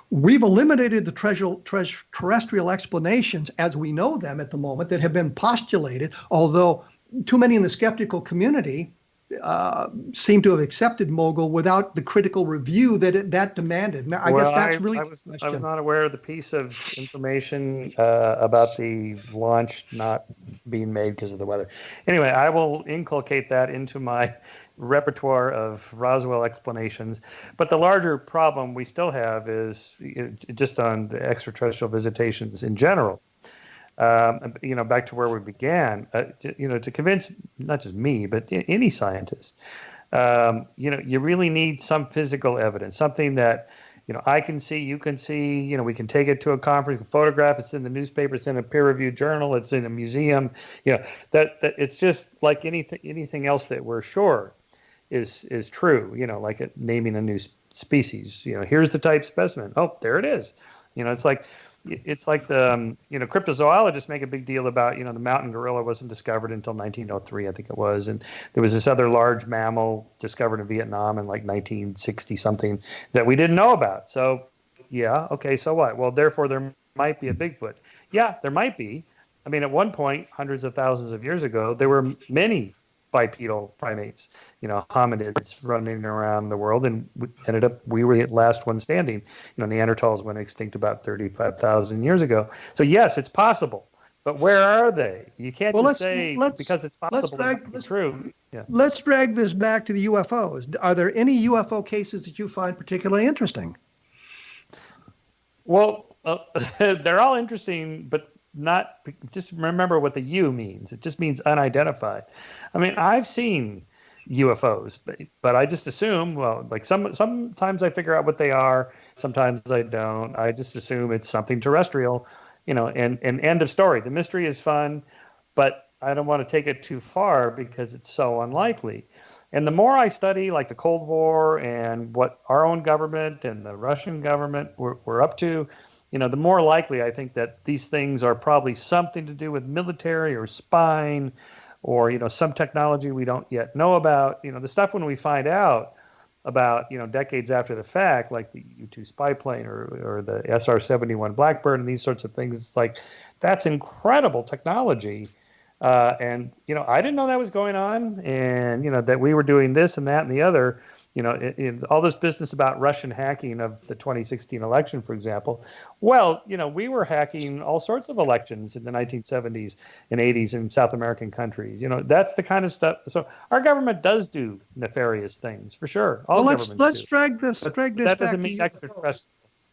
we've eliminated the terrestrial explanations as we know them at the moment that have been postulated, although too many in the skeptical community seem to have accepted Mogul without the critical review that demanded. I guess that's really the question. I was not aware of the piece of information about the launch not being made because of the weather. Anyway, I will inculcate that into my repertoire of Roswell explanations. But the larger problem we still have is just on the extraterrestrial visitations in general. Back to where we began, to convince not just me, but any scientist, you really need some physical evidence, something that, I can see, you can see, we can take it to a conference, photograph, it's in the newspaper, it's in a peer-reviewed journal, it's in a museum, that it's just like anything else that we're sure is true, like naming a new species. Here's the type specimen. Oh, there it is. It's like the cryptozoologists make a big deal about the mountain gorilla wasn't discovered until 1903, I think it was, and there was this other large mammal discovered in Vietnam in like 1960 something that we didn't know about. So yeah, okay, so what? Well, therefore there might be a Bigfoot. Yeah, there might be. I mean, at one point, hundreds of thousands of years ago, there were many bipedal primates, hominids running around the world, and we were the last one standing. Neanderthals went extinct about 35,000 years ago. So yes, it's possible, but where are they? You can't say because it's possible it's true. Yeah. Let's drag this back to the UFOs. Are there any UFO cases that you find particularly interesting? Well, they're all interesting, but not just remember what the U means. It just means unidentified. I mean, I've seen UFOs, but I just assume, like sometimes I figure out what they are, sometimes I don't. I just assume it's something terrestrial, and end of story. The mystery is fun, but I don't want to take it too far because it's so unlikely. And the more I study, like the Cold War and what our own government and the Russian government were up to, the more likely I think that these things are probably something to do with military or spying or, some technology we don't yet know about. The stuff when we find out about, decades after the fact, like the U-2 spy plane or the SR-71 Blackbird and these sorts of things, it's like, that's incredible technology. And I didn't know that was going on, and, that we were doing this and that and the other. In all this business about Russian hacking of the 2016 election, for example. Well, we were hacking all sorts of elections in the 1970s and 80s in South American countries. That's the kind of stuff. So our government does do nefarious things, for sure. Let's drag this that back doesn't to mean UFOs. extraterrestrial.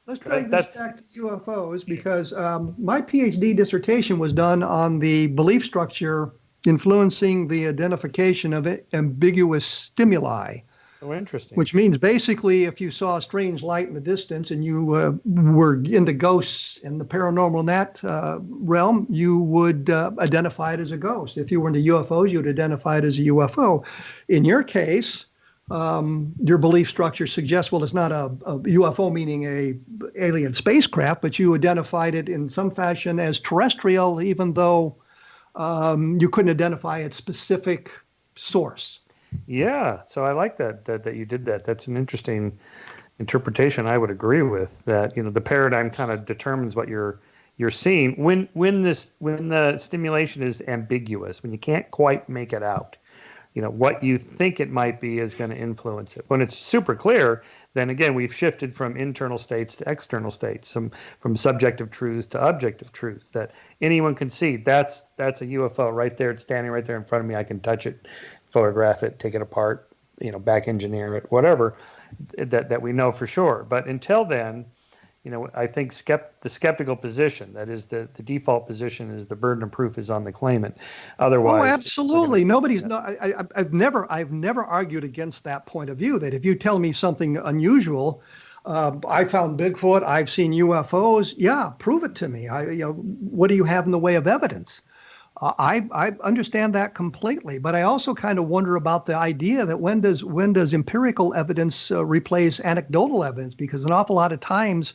Let's drag this back to UFOs because my PhD dissertation was done on the belief structure influencing the identification of ambiguous stimuli. Oh, interesting. Which means basically if you saw a strange light in the distance and you were into ghosts and the paranormal in that realm, you would identify it as a ghost. If you were into UFOs, you would identify it as a UFO. In your case, your belief structure suggests, well, it's not a UFO meaning a alien spacecraft, but you identified it in some fashion as terrestrial, even though you couldn't identify its specific source. Yeah, so I like that you did that. That's an interesting interpretation. I would agree with that. The paradigm kind of determines what you're seeing when the stimulation is ambiguous, when you can't quite make it out. What you think it might be is going to influence it. When it's super clear, then again we've shifted from internal states to external states, from subjective truths to objective truths that anyone can see. That's a UFO right there. It's standing right there in front of me. I can touch it, photograph it, take it apart, back engineer it, whatever, that we know for sure. But until then, I think the skeptical position, that is the default position, is the burden of proof is on the claimant. Otherwise, absolutely. I've never argued against that point of view. That if you tell me something unusual, I found Bigfoot, I've seen UFOs. Yeah, prove it to me. What do you have in the way of evidence? I understand that completely, but I also kind of wonder about the idea that when does empirical evidence replace anecdotal evidence? Because an awful lot of times,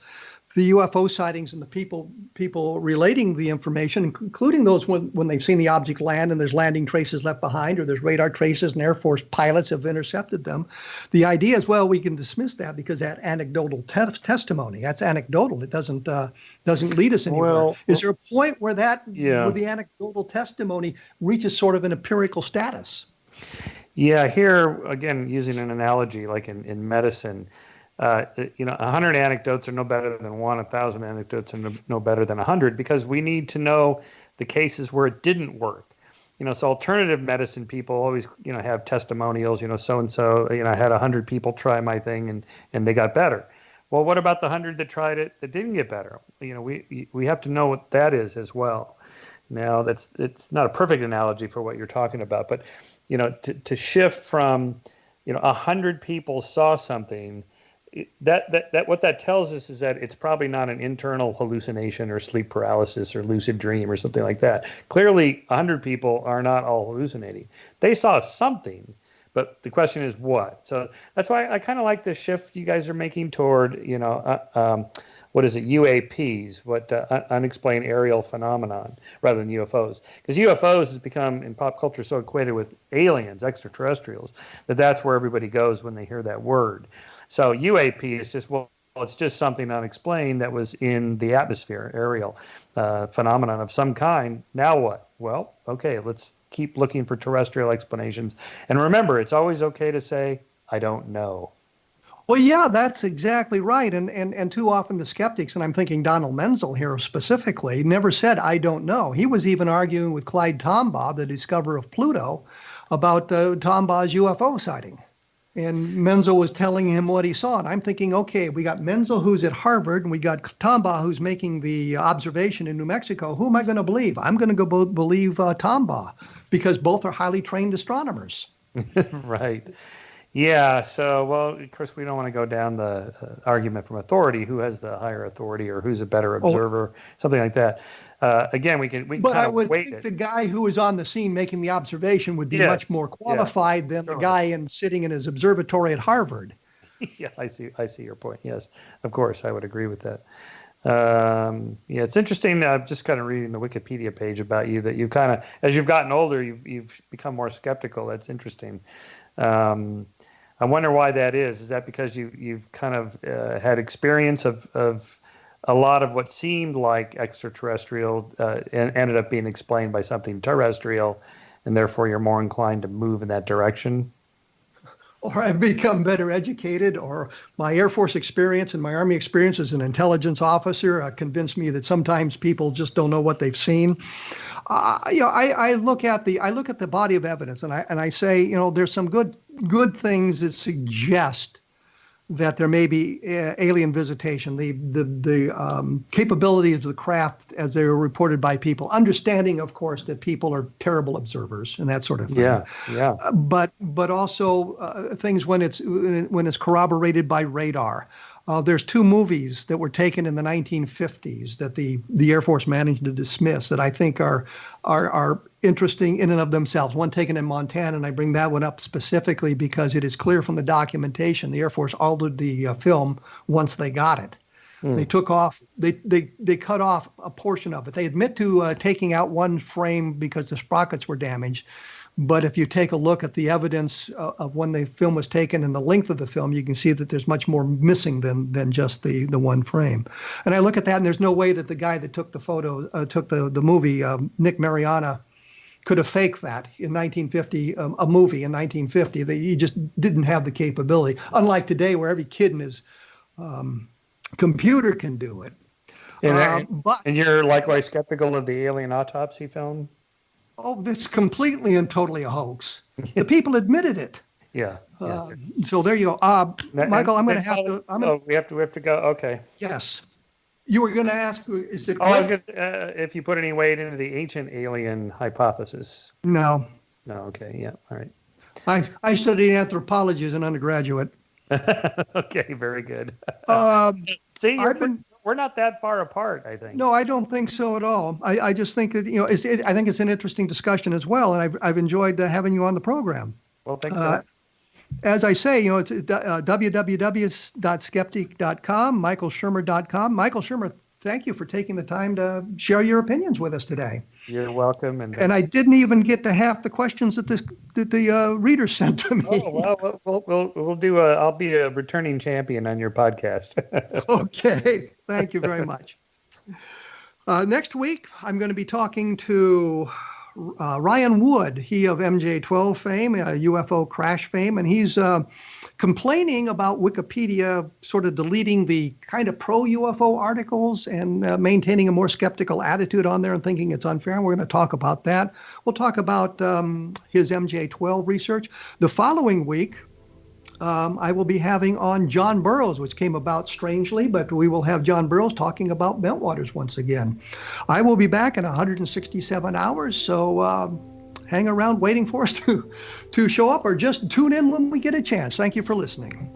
the UFO sightings and the people relating the information, including those when they've seen the object land and there's landing traces left behind, or there's radar traces and Air Force pilots have intercepted them. The idea is, well, we can dismiss that because that anecdotal testimony, that's anecdotal. It doesn't lead us anywhere. Is there a point where where the anecdotal testimony reaches sort of an empirical status? Yeah, here again, using an analogy like in medicine. 100 anecdotes are no better than one. 1,000 anecdotes are no better than 100, because we need to know the cases where it didn't work. So alternative medicine people always, have testimonials. So-and-so, I had 100 people try my thing and they got better. Well, what about the 100 that tried it that didn't get better? We have to know what that is as well. Now, it's not a perfect analogy for what you're talking about, but to shift from 100 people saw something. That what that tells us is that it's probably not an internal hallucination or sleep paralysis or lucid dream or something like that. Clearly, 100 people are not all hallucinating. They saw something, But the question is what? So that's why I kind of like the shift you guys are making toward, what is it, UAPs, unexplained aerial phenomenon, rather than UFOs. Because UFOs has become, in pop culture, so equated with aliens, extraterrestrials, that's where everybody goes when they hear that word. So UAP is just, it's just something unexplained that was in the atmosphere, aerial phenomenon of some kind. Now what? Well, okay, let's keep looking for terrestrial explanations. And remember, it's always okay to say, I don't know. Well, yeah, that's exactly right. And too often the skeptics, and I'm thinking Donald Menzel here specifically, never said, I don't know. He was even arguing with Clyde Tombaugh, the discoverer of Pluto, about Tombaugh's UFO sighting. And Menzel was telling him what he saw. And I'm thinking, okay, we got Menzel, who's at Harvard, and we got Tombaugh, who's making the observation in New Mexico. Who am I going to believe? I'm going to go believe Tombaugh, because both are highly trained astronomers. Right. Yeah. So, well, of course, we don't want to go down the argument from authority, who has the higher authority or who's a better observer, something like that. Again, we can but kind I would of wait think it. The guy who was on the scene making the observation would be much more qualified than the guy sitting in his observatory at Harvard. Yeah, I see your point. Yes, of course, I would agree with that. Yeah, it's interesting. I'm just kind of reading the Wikipedia page about you, that you kind of, as you've gotten older, you've become more skeptical. That's interesting. I wonder why that is. Is that because you've kind of had experience of a lot of what seemed like extraterrestrial and ended up being explained by something terrestrial, and therefore you're more inclined to move in that direction? Or I've become better educated, or my Air Force experience and my Army experience as an intelligence officer convinced me that sometimes people just don't know what they've seen. I look at the body of evidence, and I say, there's some good things that suggest that there may be alien visitation, the capabilities of the craft as they were reported by people, understanding, of course, that people are terrible observers and that sort of thing. Yeah. But also things when it's corroborated by radar. There's two movies that were taken in the 1950s that the Air Force managed to dismiss that I think are interesting in and of themselves. One taken in Montana, and I bring that one up specifically because it is clear from the documentation the Air Force altered the film once they got it. They took off, they cut off a portion of it. They admit to taking out one frame because the sprockets were damaged. But if you take a look at the evidence of when the film was taken and the length of the film, you can see that there's much more missing than just the one frame. And I look at that, and there's no way that the guy that took the photo, took the movie, Nick Mariana, could have faked that in 1950, a movie in 1950. He just didn't have the capability, unlike today where every kid in his computer can do it. And you're likewise skeptical of the alien autopsy film? Oh, it's completely and totally a hoax. The people admitted it. Yeah. So there you go. Michael, I'm going to have to. We have to go. Okay. Yes. You were going to ask, is it? I was going to, if you put any weight into the ancient alien hypothesis. No. No. Okay. Yeah. All right. I studied anthropology as an undergraduate. Okay. Very good. See, we're not that far apart, I think. No, I don't think so at all. I just think that, I think it's an interesting discussion as well, and I've enjoyed having you on the program. Well, thanks. As I say, it's www.skeptic.com, michaelshermer.com. Michael Shermer, thank you for taking the time to share your opinions with us today. You're welcome. And I didn't even get to half the questions that the readers sent to me. Oh, well, we'll do I'll be a returning champion on your podcast. Okay. Thank you very much. Next week, I'm going to be talking to Ryan Wood, he of MJ12 fame, UFO crash fame, and he's complaining about Wikipedia sort of deleting the kind of pro-UFO articles and maintaining a more skeptical attitude on there and thinking it's unfair. And we're going to talk about that. We'll talk about his MJ12 research. The following week, I will be having on John Burroughs, which came about strangely, but we will have John Burroughs talking about meltwaters once again. I will be back in 167 hours, so hang around waiting for us to show up, or just tune in when we get a chance. Thank you for listening.